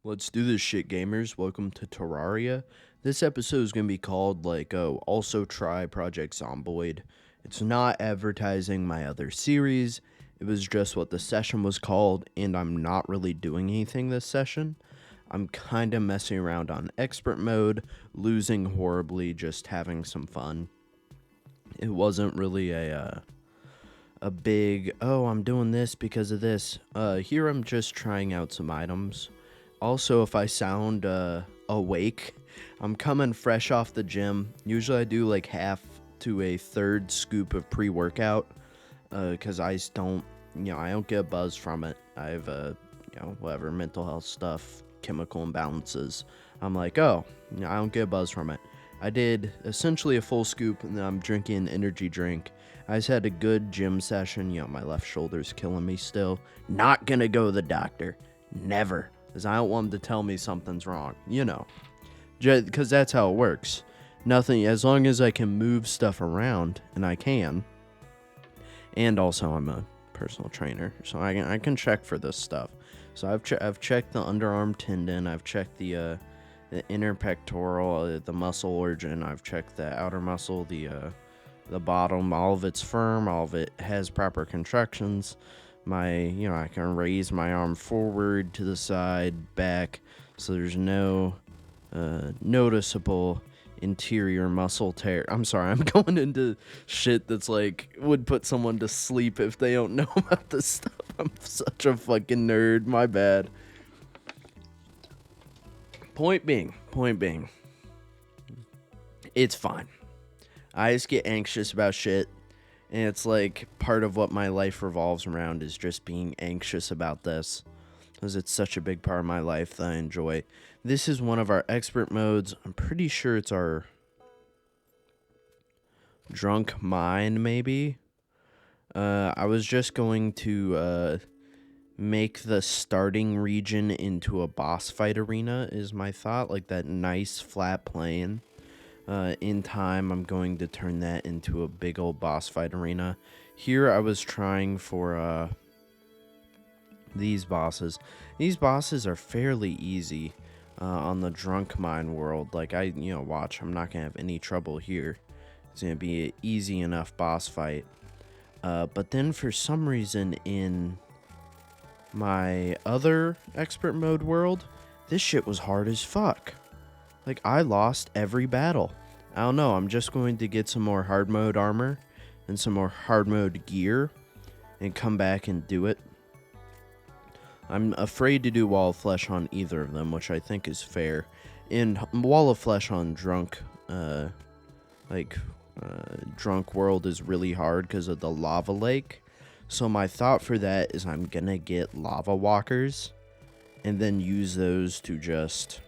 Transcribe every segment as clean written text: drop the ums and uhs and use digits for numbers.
Let's do this shit, gamers. Welcome to Terraria. This episode is going to be called, also try Project Zomboid. It's not advertising my other series. It was just what the session was called, and I'm not really doing anything this session. I'm kind of messing around on expert mode, losing horribly, just having some fun. It wasn't really a big, oh, I'm doing this because of this. Here I'm just trying out some items. Also, if I sound awake, I'm coming fresh off the gym. Usually I do like half to a third scoop of pre-workout because I don't get a buzz from it. I have, whatever, mental health stuff, chemical imbalances. I'm like, oh, I don't get a buzz from it. I did essentially a full scoop, and then I'm drinking an energy drink. I just had a good gym session. My left shoulder's killing me still. Not gonna go to the doctor. Never. Because I don't want him to tell me something's wrong. Because that's how it works. Nothing, as long as I can move stuff around, and I can. And also, I'm a personal trainer, so I can check for this stuff. So I've checked the underarm tendon. I've checked the inner pectoral, the muscle origin. I've checked the outer muscle, the bottom. All of it's firm. All of it has proper contractions. I can raise my arm forward, to the side, back, so there's no noticeable interior muscle tear. I'm sorry, I'm going into shit that's would put someone to sleep if they don't know about this stuff. I'm such a fucking nerd, my bad. Point being, it's fine. I just get anxious about shit. And it's part of what my life revolves around is just being anxious about this. Because it's such a big part of my life that I enjoy. This is one of our expert modes. I'm pretty sure it's our drunk mind, maybe. I was just going to make the starting region into a boss fight arena is my thought. Like that nice flat plane. In time, I'm going to turn that into a big old boss fight arena. Here, I was trying for these bosses. These bosses are fairly easy on the drunk mind world. Watch, I'm not going to have any trouble here. It's going to be an easy enough boss fight. But then for some reason in my other expert mode world, this shit was hard as fuck. I lost every battle. I don't know, I'm just going to get some more hard mode armor and some more hard mode gear and come back and do it. I'm afraid to do Wall of Flesh on either of them, which I think is fair. In Wall of Flesh on drunk, drunk world is really hard because of the lava lake. So my thought for that is I'm gonna get lava walkers and then use those to just...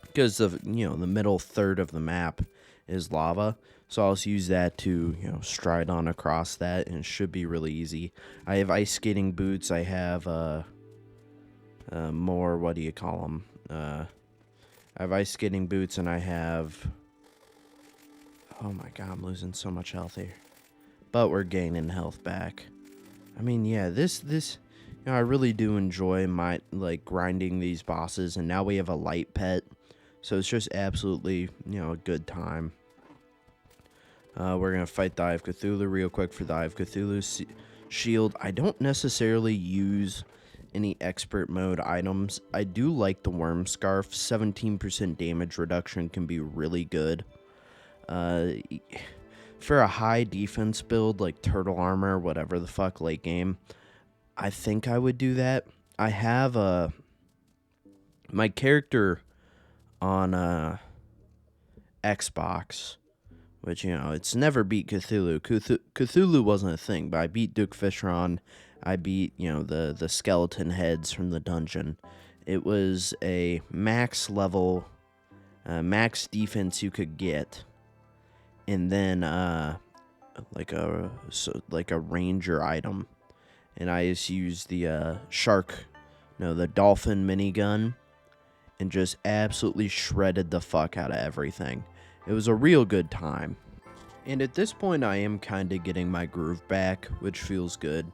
because the middle third of the map is lava, so I'll just use that to stride on across that, and it should be really easy. I have ice skating boots. I have more, what do you call them? I have ice skating boots, and I have, oh my god, I'm losing so much health here, but we're gaining health back. I mean, yeah, this I really do enjoy my grinding these bosses, and now we have a light pet. So it's just absolutely, a good time. We're going to fight the Eye of Cthulhu real quick for the Eye of Cthulhu shield. I don't necessarily use any expert mode items. I do like the Worm Scarf. 17% damage reduction can be really good. For a high defense build like Turtle Armor, whatever the fuck, late game, I think I would do that. I have my character on Xbox, which it's never beat Cthulhu. Cthulhu wasn't a thing, but I beat Duke Fishron. I beat the skeleton heads from the dungeon. It was a max level, max defense you could get, and then like a ranger item, and I just used the the dolphin minigun. And just absolutely shredded the fuck out of everything. It was a real good time. And at this point, I am kind of getting my groove back, which feels good.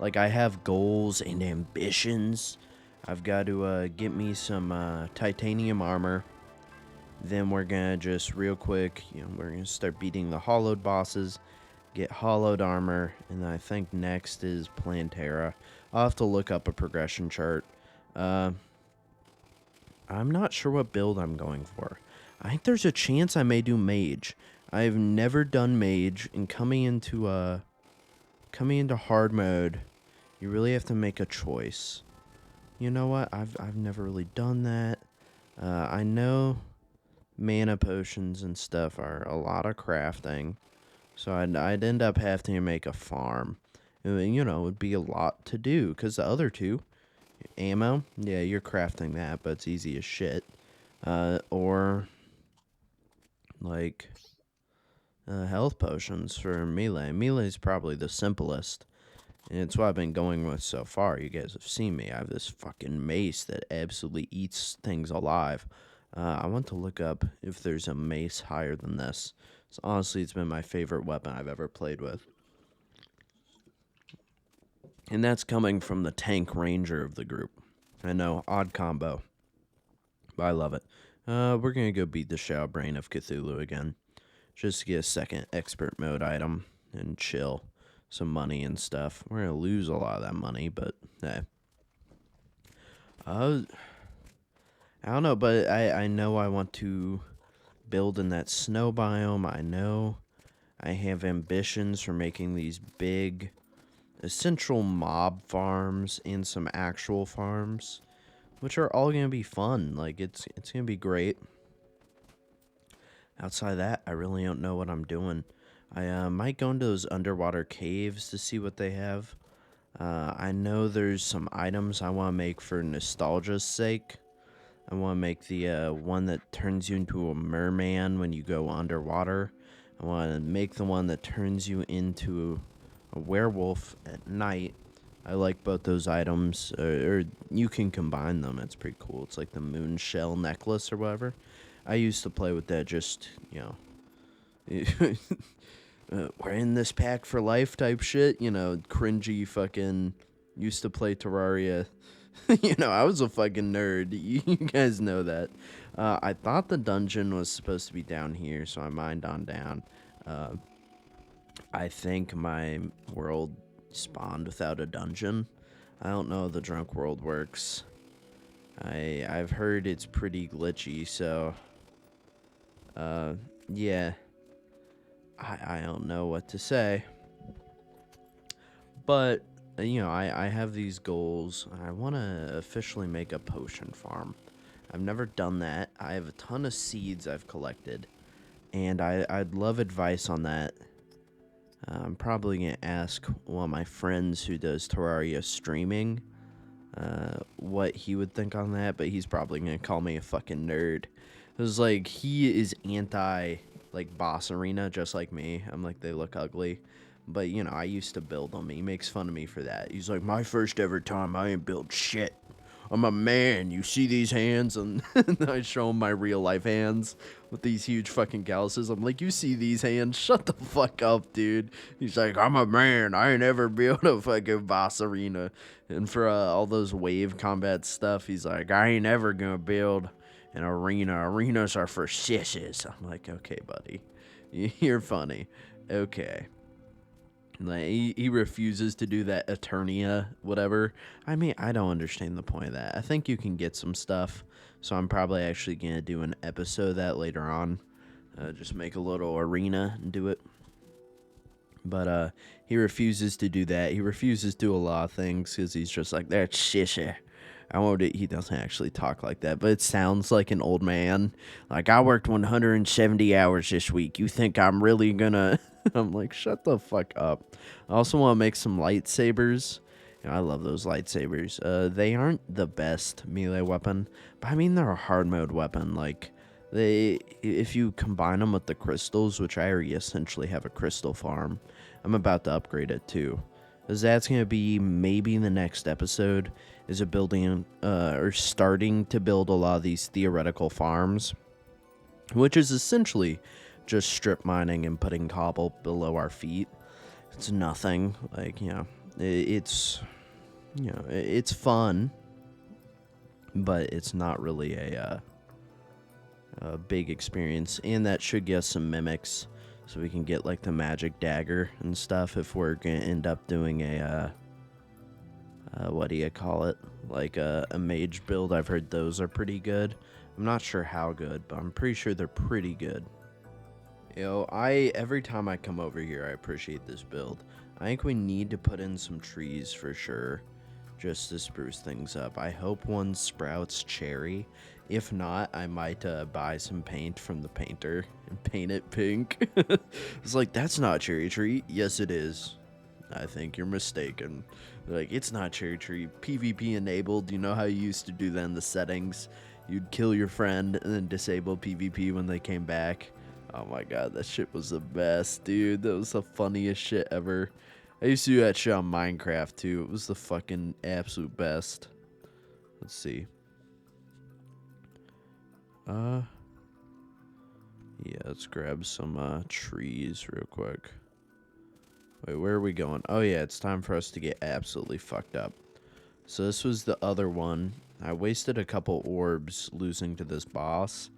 I have goals and ambitions I've got to get me some titanium armor. Then we're gonna just real quick, we're gonna start beating the hollowed bosses, get hollowed armor, and then I think next is Plantera. I'll have to look up a progression chart. I'm not sure what build I'm going for. I think there's a chance I may do mage. I've never done mage, and coming into hard mode, you really have to make a choice. You know what? I've never really done that. I know mana potions and stuff are a lot of crafting, so I'd end up having to make a farm. It would be a lot to do, because the other two, ammo, yeah, you're crafting that, but it's easy as shit. Or, like, health potions for melee. Melee's probably the simplest, and it's what I've been going with so far. You guys have seen me. I have this fucking mace that absolutely eats things alive. I want to look up if there's a mace higher than this. So honestly, it's been my favorite weapon I've ever played with. And that's coming from the tank ranger of the group. I know, odd combo, but I love it. We're going to go beat the Shadow Brain of Cthulhu again. Just to get a second expert mode item and chill. Some money and stuff. We're going to lose a lot of that money, but hey. I don't know, but I know I want to build in that snow biome. I know I have ambitions for making these big essential mob farms and some actual farms, which are all going to be fun. Like, it's going to be great. Outside of that, I really don't know what I'm doing. I might go into those underwater caves to see what they have. I know there's some items I want to make for nostalgia's sake. I want to make the one that turns you into a merman when you go underwater. I want to make the one that turns you into a werewolf at night. I like both those items, or you can combine them. It's pretty cool. It's like the moon shell necklace or whatever. I used to play with that just, we're in this pack for life type shit. Cringy fucking used to play Terraria. I was a fucking nerd. You guys know that. I thought the dungeon was supposed to be down here, so I mined on down. I think my world spawned without a dungeon. I don't know how the drunk world works. I've heard it's pretty glitchy, so yeah. I don't know what to say. But I have these goals. I want to officially make a potion farm. I've never done that. I have a ton of seeds I've collected, and I'd love advice on that. I'm probably going to ask one of my friends who does Terraria streaming what he would think on that, but he's probably going to call me a fucking nerd. It was like, he is anti, like, boss arena, just like me. I'm like, they look ugly. But, I used to build them. He makes fun of me for that. He's like, my first ever time, I ain't built shit. I'm a man. You see these hands? And I show him my real life hands with these huge fucking calluses. I'm like, you see these hands? Shut the fuck up, dude. He's like, I'm a man. I ain't ever built a fucking boss arena. And for all those wave combat stuff, he's like, I ain't ever gonna build an arena. Arenas are for sissies. I'm like, okay, buddy. You're funny. Okay. Like, he refuses to do that Eternia, whatever. I mean, I don't understand the point of that. I think you can get some stuff, so I'm probably actually going to do an episode of that later on. Just make a little arena and do it. But he refuses to do that. He refuses to do a lot of things because he's just like, that's shishy. He doesn't actually talk like that, but it sounds like an old man. Like, I worked 170 hours this week. You think I'm really gonna... I'm like, shut the fuck up. I also want to make some lightsabers. I love those lightsabers. They aren't the best melee weapon, but I mean, they're a hard mode weapon. Like, if you combine them with the crystals, which I already essentially have a crystal farm, I'm about to upgrade it too. Because that's going to be maybe in the next episode, is a building, or starting to build a lot of these theoretical farms, which is essentially just strip mining and putting cobble below our feet. It's nothing. Like, it's fun. but it's not really a big experience. And that should get us some mimics, so we can get like the magic dagger and stuff if we're gonna end up doing a what do you call it? Like a mage build. I've heard those are pretty good. I'm not sure how good, but I'm pretty sure they're pretty good. Every time I come over here, I appreciate this build. I think we need to put in some trees for sure, just to spruce things up. I hope one sprouts cherry. If not, I might buy some paint from the painter and paint it pink. It's like, that's not cherry tree. Yes, it is. I think you're mistaken. Like, it's not cherry tree. PvP enabled. You know how you used to do that in the settings? You'd kill your friend and then disable PvP when they came back. Oh my god, that shit was the best, dude. That was the funniest shit ever. I used to do that shit on Minecraft too. It was the fucking absolute best. Let's see. Yeah, let's grab some trees real quick. Wait, where are we going? Oh yeah, it's time for us to get absolutely fucked up. So this was the other one. I wasted a couple orbs losing to this boss,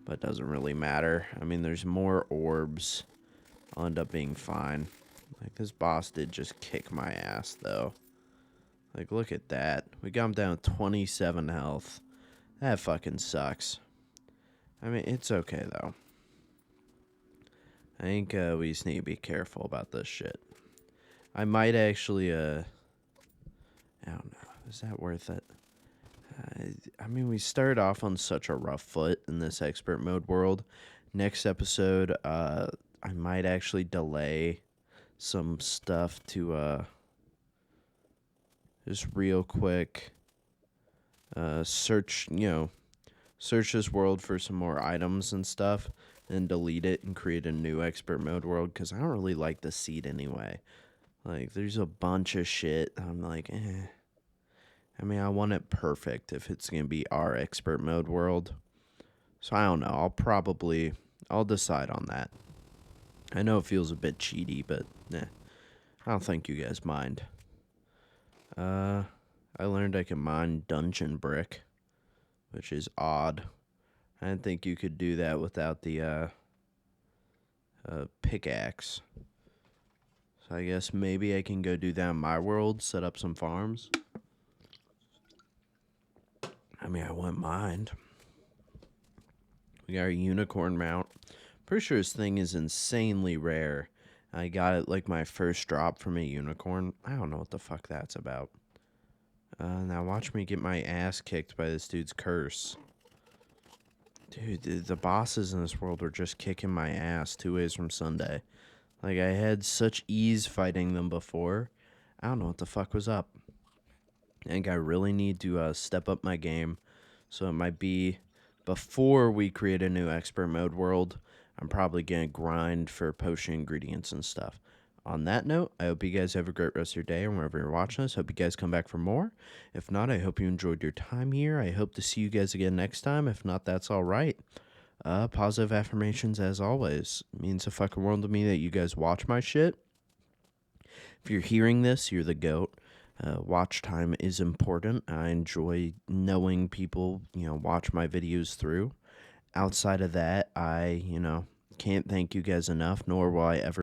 but it doesn't really matter. I mean, there's more orbs. I'll end up being fine. Like, this boss did just kick my ass, though. Like, look at that. We got him down to 27 health. That fucking sucks. I mean, it's okay, though. I think we just need to be careful about this shit. I might actually, I don't know. Is that worth it? I mean, we started off on such a rough foot in this expert mode world. Next episode, I might actually delay some stuff to, just real quick, search this world for some more items and stuff, and delete it and create a new expert mode world, because I don't really like the seed anyway. Like, there's a bunch of shit. I'm like, eh. I mean, I want it perfect if it's going to be our expert mode world. So I don't know. I'll decide on that. I know it feels a bit cheaty, but I don't think you guys mind. I learned I can mine dungeon brick, which is odd. I didn't think you could do that without the pickaxe. So I guess maybe I can go do that in my world, set up some farms. I mean, I wouldn't mind. We got our unicorn mount. Pretty sure this thing is insanely rare. I got it like my first drop from a unicorn. I don't know what the fuck that's about. Now watch me get my ass kicked by this dude's curse. Dude, the bosses in this world are just kicking my ass 2 ways from Sunday. Like, I had such ease fighting them before. I don't know what the fuck was up. I think I really need to step up my game. So it might be before we create a new expert mode world. I'm probably going to grind for potion ingredients and stuff. On that note, I hope you guys have a great rest of your day, and wherever you're watching this, hope you guys come back for more. If not, I hope you enjoyed your time here. I hope to see you guys again next time. If not, that's all right. Positive affirmations, as always. It means a fucking world to me that you guys watch my shit. If you're hearing this, you're the GOAT. Watch time is important. I enjoy knowing people, watch my videos through. Outside of that, I, can't thank you guys enough, nor will I ever